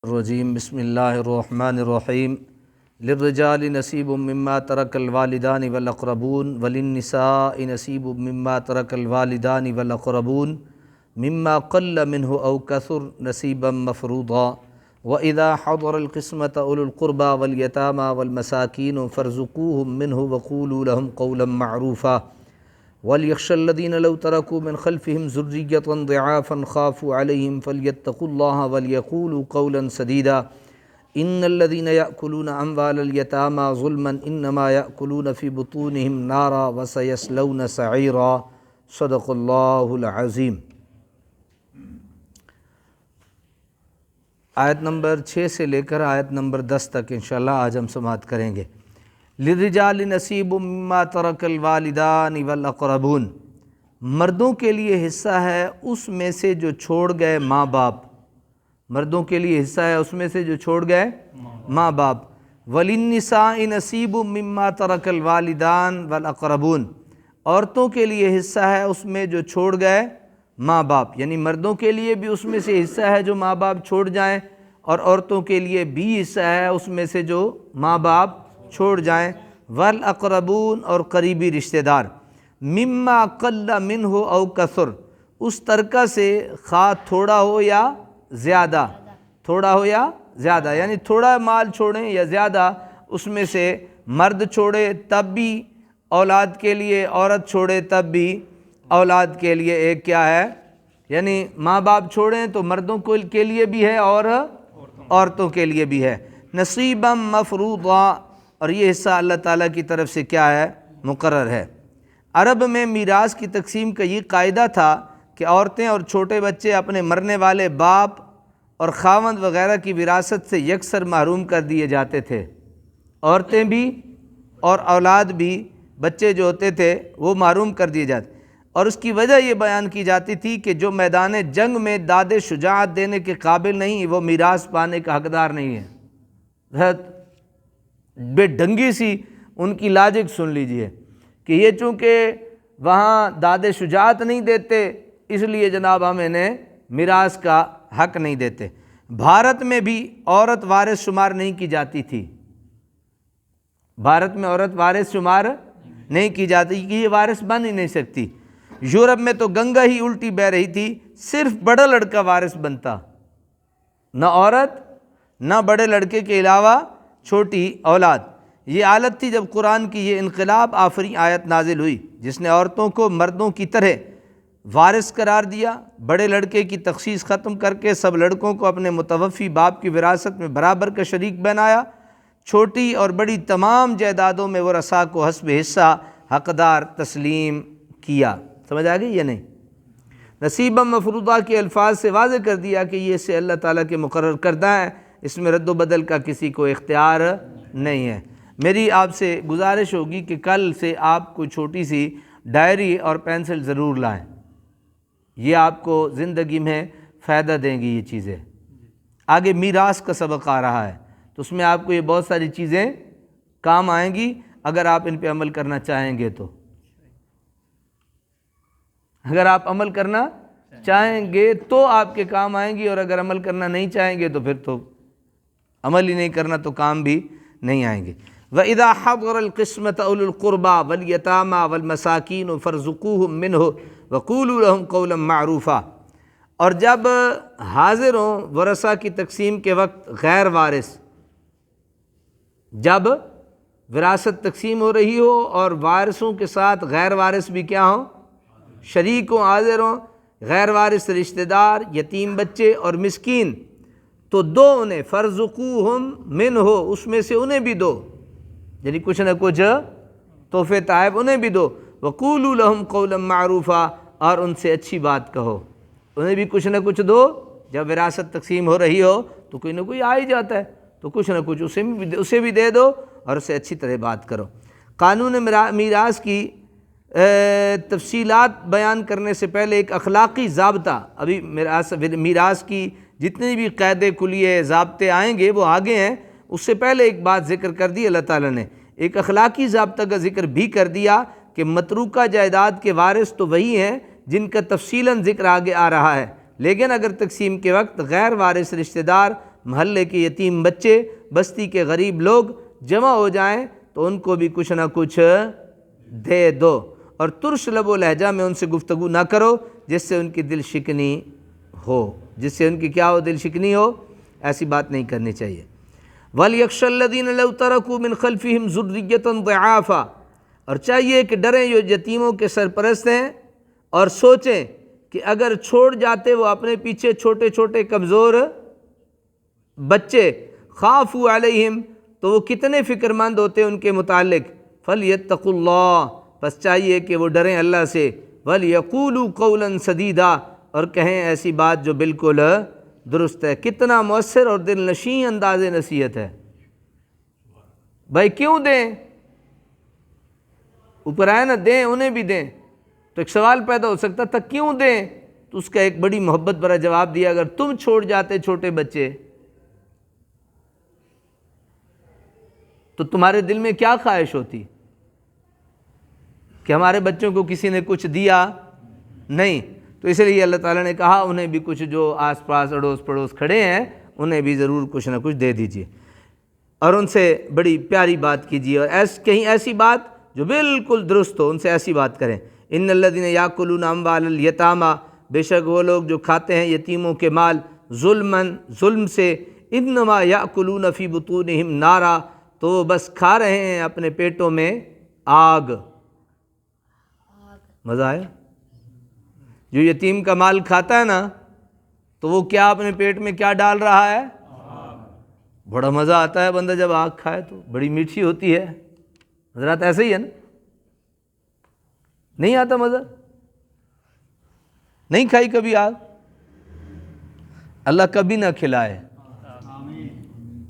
الرجیم بسم اللہ الرحمن الرحیم للرجال نصیب مما ترک الوالدان والاقربون وللنساء نصیب مما ترک الوالدان والاقربون مما قل منه او کثر نصیبا مفروضا وَإِذَا حَضَرَ الْقِسْمَةَ أُولُو الْقُرْبَى وَالْيَتَامَى وَالْمَسَاكِينُ فَارْزُقُوهُم مِّنْهُ وَقُولُوا لَهُمْ قَوْلًا مَّعْرُوفًا وَلْيَخْشَ الَّذِينَ لَوْ تَرَكُوا مِنْ خَلْفِهِمْ ذُرِّيَّةً ضِعَافًا خَافُوا عَلَيْهِمْ فَلْيَتَّقُوا اللَّهَ وَلْيَقُولُوا قَوْلًا سَدِيدًا إِنَّ الَّذِينَ يَأْكُلُونَ أَمْوَالَ الْيَتَامَى ظُلْمًا إِنَّمَا يَأْكُلُونَ فِي بُطُونِهِمْ نَارًا وَسَيَصْلَوْنَ سَعِيرًا صدق اللہ العظیم۔ آیت نمبر 6 سے لے کر آیت نمبر 10 تک انشاءاللہ آج ہم سماعت کریں گے۔ للرجال نصیب مما ترک الوالدان والاقربون، مردوں کے لیے حصہ ہے اس میں سے جو چھوڑ گئے ماں باپ، مردوں کے لیے حصہ ہے اس میں سے جو چھوڑ گئے ماں باپ۔ وللنساء نصیب مما ترک الوالدان والاقربون، عورتوں کے لیے حصہ ہے اس میں جو چھوڑ گئے ماں باپ، یعنی مردوں کے لیے بھی اس میں سے حصہ ہے جو ماں باپ چھوڑ جائیں، اور عورتوں کے لیے بھی حصہ ہے اس میں سے جو ماں باپ چھوڑ جائیں۔ والاقربون، اور قریبی رشتہ دار۔ مما قل منہ او کثر، اس ترکہ سے خواہ تھوڑا ہو یا زیادہ، تھوڑا ہو یا زیادہ، یعنی تھوڑا مال چھوڑیں یا زیادہ، اس میں سے مرد چھوڑے تب بھی اولاد کے لیے، عورت چھوڑے تب بھی اولاد کے لیے ایک کیا ہے، یعنی ماں باپ چھوڑیں تو مردوں کے لیے بھی ہے اور عورتوں کے لیے بھی ہے۔ نصیبا مفروضا، اور یہ حصہ اللہ تعالیٰ کی طرف سے کیا ہے، مقرر ہے۔ عرب میں میراث کی تقسیم کا یہ قاعدہ تھا کہ عورتیں اور چھوٹے بچے اپنے مرنے والے باپ اور خاوند وغیرہ کی وراثت سے یکسر محروم کر دیے جاتے تھے، عورتیں بھی اور اولاد بھی، بچے جو ہوتے تھے وہ محروم کر دیے جاتے، اور اس کی وجہ یہ بیان کی جاتی تھی کہ جو میدان جنگ میں داد شجاعت دینے کے قابل نہیں وہ میراث پانے کا حقدار نہیں ہے۔ بے ڈھنگی سی ان کی لاجک سن لیجئے کہ یہ چونکہ وہاں داد شجاعت نہیں دیتے اس لیے جناب ہم انہیں میراث کا حق نہیں دیتے۔ بھارت میں بھی عورت وارث شمار نہیں کی جاتی تھی، بھارت میں عورت وارث شمار نہیں کی جاتی کہ یہ وارث بن ہی نہیں سکتی۔ یورپ میں تو گنگا ہی الٹی بہہ رہی تھی، صرف بڑا لڑکا وارث بنتا، نہ عورت نہ بڑے لڑکے کے علاوہ چھوٹی اولاد۔ یہ حالت تھی جب قرآن کی یہ انقلاب آفریں آیت نازل ہوئی جس نے عورتوں کو مردوں کی طرح وارث قرار دیا، بڑے لڑکے کی تخصیص ختم کر کے سب لڑکوں کو اپنے متوفی باپ کی وراثت میں برابر کا شریک بنایا، چھوٹی اور بڑی تمام جائیدادوں میں ورثاء کو حسب حصہ حقدار تسلیم کیا۔ سمجھ آ گئی یا نہیں؟ نصیبا مفروضہ کے الفاظ سے واضح کر دیا کہ یہ سے اللہ تعالیٰ کے مقرر کردہ ہے، اس میں رد و بدل کا کسی کو اختیار نہیں ہے۔ میری آپ سے گزارش ہوگی کہ کل سے آپ کو چھوٹی سی ڈائری اور پینسل ضرور لائیں، یہ آپ کو زندگی میں فائدہ دیں گی۔ یہ چیزیں آگے میراث کا سبق آ رہا ہے تو اس میں آپ کو یہ بہت ساری چیزیں کام آئیں گی اگر آپ ان پہ عمل کرنا چاہیں گے تو، اگر آپ عمل کرنا چاہیں گے تو آپ کے کام آئیں گی، اور اگر عمل کرنا نہیں چاہیں گے تو پھر تو عمل ہی نہیں کرنا تو کام بھی نہیں آئیں گے۔ وَإِذَا حَضَرَ الْقِسْمَةَ أُولُو الْقُرْبَى وَالْيَتَامَى وَالْمَسَاكِينُ فَارْزُقُوهُم مِّنْهُ وَقُولُوا لَهُمْ قَوْلًا مَّعْرُوفًا، اور جب حاضر ہوں ورثہ کی تقسیم کے وقت غیر وارث، جب وراثت تقسیم ہو رہی ہو اور وارثوں کے ساتھ غیر وارث بھی کیا ہوں، شریک ہوں، حاضر ہوں، غیر وارث رشتہ دار، یتیم بچے اور مسکین، تو دو انہیں، فَارْزُقُوهُم مِّنْهُ، اس میں سے انہیں بھی دو، یعنی کچھ نہ کچھ تحفے تحائف انہیں بھی دو۔ وَقُولُوا لَهُمْ قَوْلًا مَّعْرُوفًا، اور ان سے اچھی بات کہو، انہیں بھی کچھ نہ کچھ دو۔ جب وراثت تقسیم ہو رہی ہو تو کوئی نہ کوئی آ ہی جاتا ہے تو کچھ نہ کچھ اسے بھی دے دو اور اسے اچھی طرح بات کرو۔ قانون میراث کی تفصیلات بیان کرنے سے پہلے ایک اخلاقی ضابطہ، ابھی میراث کی جتنی بھی قاعدے کلیے ضابطے آئیں گے وہ آگے ہیں، اس سے پہلے ایک بات ذکر کر دی اللہ تعالیٰ نے، ایک اخلاقی ضابطہ کا ذکر بھی کر دیا کہ متروکہ جائیداد کے وارث تو وہی ہیں جن کا تفصیلاً ذکر آگے آ رہا ہے، لیکن اگر تقسیم کے وقت غیر وارث رشتہ دار محلے کے یتیم بچے، بستی کے غریب لوگ جمع ہو جائیں تو ان کو بھی کچھ نہ کچھ دے دو، اور ترش لب و لہجہ میں ان سے گفتگو نہ کرو جس سے ان کی دل شکنی ہو، جس سے ان کی کیا ہو؟ دل شکنی ہو، ایسی بات نہیں کرنی چاہیے۔ وَلْيَخْشَ الَّذِينَ لَوْ تَرَكُوا مِنْ خَلْفِهِمْ ذُرِّيَّةً ضِعَافًا، اور چاہیے کہ ڈریں جو یتیموں کے سرپرست ہیں، اور سوچیں کہ اگر چھوڑ جاتے وہ اپنے پیچھے چھوٹے چھوٹے کمزور بچے، خافوا علیہم، تو وہ کتنے فکر مند ہوتے ان کے متعلق، فَلْيَتَّقُوا اللَّهَ، پس چاہیے کہ وہ ڈریں اللہ سے، وَلْيَقُولُوا قَوْلًا سَدِيدًا، اور کہیں ایسی بات جو بالکل درست ہے۔ کتنا مؤثر اور دل نشین انداز نصیحت ہے۔ بھائی کیوں دیں؟ اوپر آئے نا، دیں انہیں بھی دیں، تو ایک سوال پیدا ہو سکتا تھا کیوں دیں؟ تو اس کا ایک بڑی محبت بھرا جواب دیا، اگر تم چھوڑ جاتے چھوٹے بچے تو تمہارے دل میں کیا خواہش ہوتی کہ ہمارے بچوں کو کسی نے کچھ دیا نہیں؟ تو اس لیے اللہ تعالیٰ نے کہا انہیں بھی کچھ، جو آس پاس اڑوس پڑوس کھڑے ہیں انہیں بھی ضرور کچھ نہ کچھ دے دیجیے، اور ان سے بڑی پیاری بات کیجیے، اور کہیں ایسی بات جو بالکل درست ہو، ان سے ایسی بات کریں۔ ان الذین یاکلون اموال الیتامی، بے شک وہ لوگ جو کھاتے ہیں یتیموں کے مال، ظلم سے، انما یاکلون فی بطونہم نارا، تو وہ بس کھا رہے ہیں اپنے پیٹوں میں آگ۔ مزہ آیا؟ جو یتیم کا مال کھاتا ہے نا تو وہ کیا اپنے پیٹ میں کیا ڈال رہا ہے؟ بڑا مزہ آتا ہے بندہ جب آگ کھائے تو، بڑی میٹھی ہوتی ہے۔ حضرات ایسے ہی ہے نا؟ نہیں آتا مزہ؟ نہیں کھائی کبھی آگ؟ اللہ کبھی نہ کھلائے،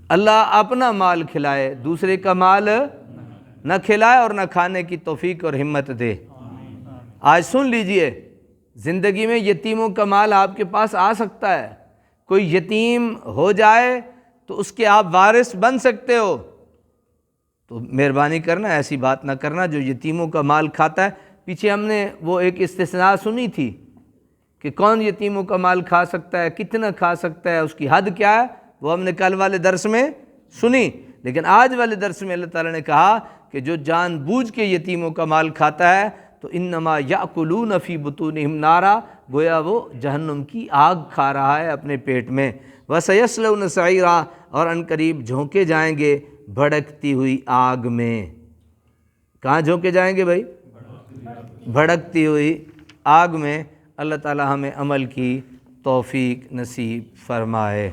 اللہ اپنا مال کھلائے، دوسرے کا مال نہ کھلائے، اور نہ کھانے کی توفیق اور ہمت دے۔ آج سن لیجئے، زندگی میں یتیموں کا مال آپ کے پاس آ سکتا ہے، کوئی یتیم ہو جائے تو اس کے آپ وارث بن سکتے ہو، تو مہربانی کرنا ایسی بات نہ کرنا جو یتیموں کا مال کھاتا ہے۔ پیچھے ہم نے وہ ایک استثناء سنی تھی کہ کون یتیموں کا مال کھا سکتا ہے، کتنا کھا سکتا ہے، اس کی حد کیا ہے، وہ ہم نے کل والے درس میں سنی، لیکن آج والے درس میں اللہ تعالیٰ نے کہا کہ جو جان بوجھ کے یتیموں کا مال کھاتا ہے تو انما یاکلون فی بطونہم نارا، گویا وہ جہنم کی آگ کھا رہا ہے اپنے پیٹ میں۔ وسیصلون سعیرا، اور ان قریب جھونکے جائیں گے بھڑکتی ہوئی آگ میں۔ کہاں جھونکے جائیں گے بھائی؟ بھڑکتی ہوئی آگ میں۔ اللہ تعالی ہمیں عمل کی توفیق نصیب فرمائے۔